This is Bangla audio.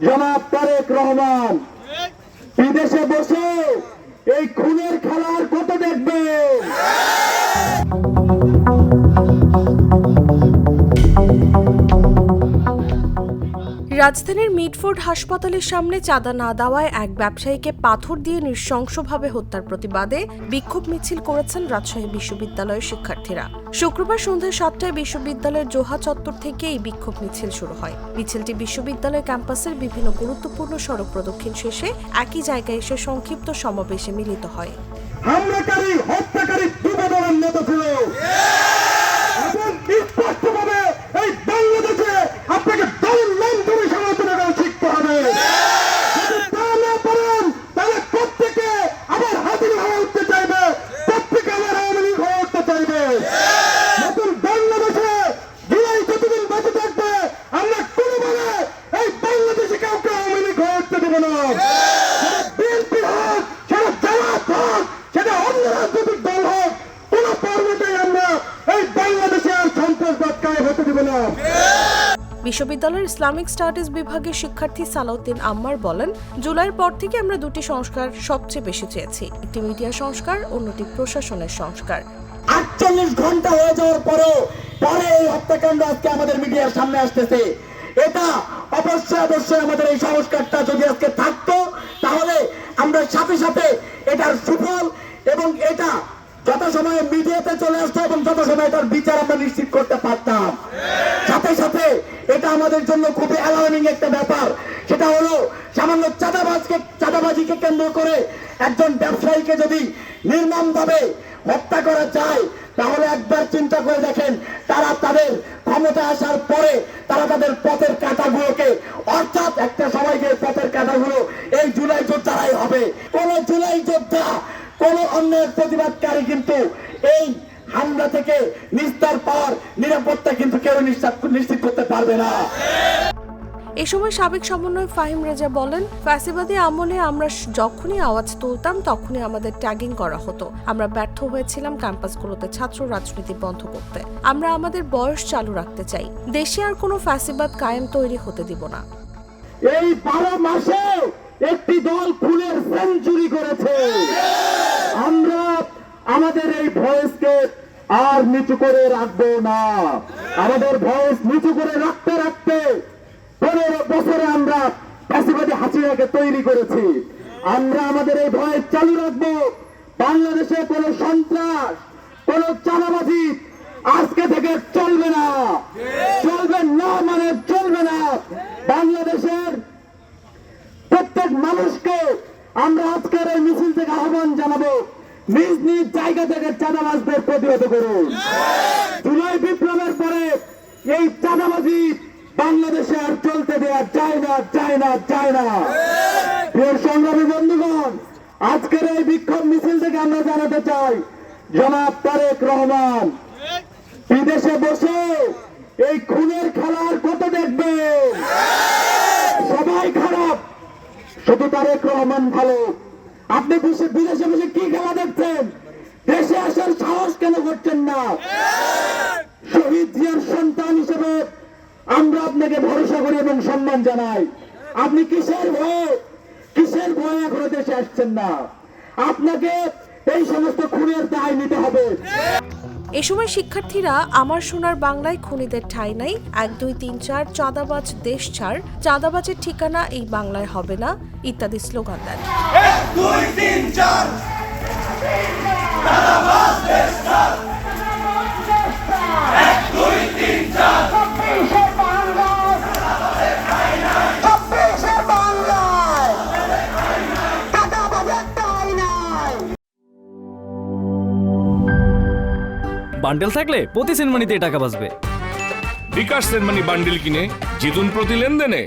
জনাব তারেক রহমান বিদেশে বসে এই খুনের খেলার কত দেখবে। রাজধানীর মিডফোর্ড হাসপাতালের সামনে চাঁদা না দেওয়ায় এক ব্যবসায়ীকে পাথর দিয়ে নৃশংসভাবে হত্যার প্রতিবাদে বিক্ষোভ মিছিল করেছেন রাজশাহী বিশ্ববিদ্যালয়ের শিক্ষার্থীরা। শুক্রবার সন্ধ্যা 7টায় বিশ্ববিদ্যালয়ের জোহা চত্বর থেকে এই বিক্ষোভ মিছিল শুরু হয়। মিছিলটি বিশ্ববিদ্যালয় ক্যাম্পাসের বিভিন্ন গুরুত্বপূর্ণ সড়ক প্রদক্ষিণ শেষে একই জায়গায় এসে সংক্ষিপ্ত সমাবেশে মিলিত হয়। হামলাকারী হত্যাকারী দুর্বলের মতো ছিল এবং স্পষ্টভাবে এই বাংলাদেশে আপনাকে দলের নাম ধরে সমালোচনা করা শিখতে হবে। যদি তা না পারেন তাহলে প্রত্যেকে আবার হাজির হয়ে উঠতে চাইবে, প্রত্যেকে আবার আওয়ামী লীগ হয়ে উঠতে চাইবে। নতুন বাংলাদেশে জুলাই যতদিন বেঁচে থাকবে আমরা কোনোভাবে এই বাংলাদেশে কাউকে আওয়ামী লীগ হয়ে উঠতে দেবো না। বিএনপি হোক, সেটা জামাত হোক, সেটা অন্য রাজনৈতিক দল হোক, কোন পর্বতেই আমরা এই বাংলাদেশে আর সন্ত্রাসবাদ কায়েম হতে দেব না। বিশ্ববিদ্যালয়ের ইসলামিক স্টাডিজ বিভাগের শিক্ষার্থী সালাউদ্দিন আম্মার বলেন, জুলাইয়ের পর থেকে আমরা দুটি সংস্কার সবচেয়ে বেশি চেয়েছি, একটি মিডিয়া সংস্কার, অন্যটি প্রশাসনের সংস্কার। 48 ঘন্টা হয়ে যাওয়ার পরে এই হত্যাকাণ্ড আজকে আমাদের মিডিয়ার সামনে আসতেছে। এটা অবশ্যই আমাদের এই সংস্কারটা যদি আজকে থাকতো তাহলে আমরা সাথে সাথে এটার সুফল এবং এটা যথাসময়ে মিডিয়াতে চলে আসতো এবং যথাসময়ে এটার বিচার আমরা নিশ্চিত করতে পারতাম। সাথে সাথে এটা আমাদের জন্য খুবই অ্যালার্মিং একটা ব্যাপার। সেটা হলো সামান্য চাঁদাবাজিকে কেন্দ্র করে একজন ব্যবসায়ীকে যদি নির্মমভাবে হত্যা করা যায় তাহলে একবার চিন্তা করে দেখেন তারা তাদের ক্ষমতা আসার পরে তারা তাদের পথের কাঁটাগুলোকে, অর্থাৎ একটা সময়কে পথের কাঁটাগুলো এই জুলাই যোদ্ধারাই হবে। কোন জুলাই যোদ্ধা, কোন অন্যের প্রতিবাদকারী কিন্তু এই হামলা থেকে নিস্তার পাওয়ার নিরাপত্তা কিন্তু কেউ নিশ্চিত করতে পারবে না। এ সময় সাবেক সমন্বয়ক ফাহিম রেজা বলেন, ফ্যাসিবাদী আমলে আমরা যখনই আওয়াজ তুলতাম তখনই আমাদের ট্যাগিং করা হতো। আমরা ব্যর্থ হয়েছিলাম ক্যাম্পাসগুলোতে ছাত্র রাজনীতি বন্ধ করতে। আমরা আমাদের বয়স চালু রাখতে চাই। দেশে আর কোনো ফ্যাসিবাদ কায়েম তৈরি হতে দিব না। এই 12 মাসে একটি দল খুনের সেঞ্চুরি করেছে। আমরা আমাদের এই ভয়েসকে আর নিচু করে রাখবো না। আমাদের ভয়েস নিচু করে রাখতে রাখতে 15 বছরে আমরা ফ্যাসিবাদী হাসিনাকে তৈরি করেছি। আমরা আমাদের এই ভয়েস চালু রাখবো। বাংলাদেশে কোনো সন্ত্রাস, কোনো চাঁদাবাজি আজকে থেকে চলবে না। চলবে না মানে চলবে না। বাংলাদেশের প্রত্যেক মানুষকে আমরা আজকের এই মিছিল থেকে আহ্বান জানাবো, নিজ নিজ জায়গা থেকে চাঁদাবাজদের প্রতিহত করুন। জুলাই বিপ্লবের পরে এই চাঁদাবাজি বাংলাদেশে আর চলতে দেওয়া যায় না, যায় না, যায় না। প্রিয় সংগ্রামী বন্ধুগণ, আজকের এই বিক্ষোভ মিছিল থেকে আমরা জানাতে চাই, জনাব তারেক রহমান বিদেশে বসে এই খুনের খেলার কত দেখবে। সবাই খারাপ, শুধু তারেক রহমান ভালো। আপনি বিদেশে বসে কি খেলা দেখছেন? দেশে আসার সাহস কেন করছেন না? শহীদ জিয়ার সন্তান হিসেবে আমরা আপনাকে ভরসা করি এবং সম্মান জানাই। আপনি কিসের ভয়ে এখনো দেশে আসছেন না? আপনাকে এই সমস্ত খুনের দায় নিতে হবে। এ সময় শিক্ষার্থীরা আমার সোনার বাংলায় খুনিদের ঠাঁই নাই, 1, 2, 3, 4 চাঁদাবাজ দেশ ছাড়, চাঁদাবাজের ঠিকানা এই বাংলায় হবে না ইত্যাদি স্লোগান দেন। 1, 2, 3, 4 চাঁদাবাজ দেশ ছাড়, 1, 2, 3, 4 বান্ডেল থাকলে প্রতি সেনমানিতে টাকা বাঁচবে। বিকাশ সেনমানি বান্ডিল কিনে জিতুন প্রতি লেনদেনে।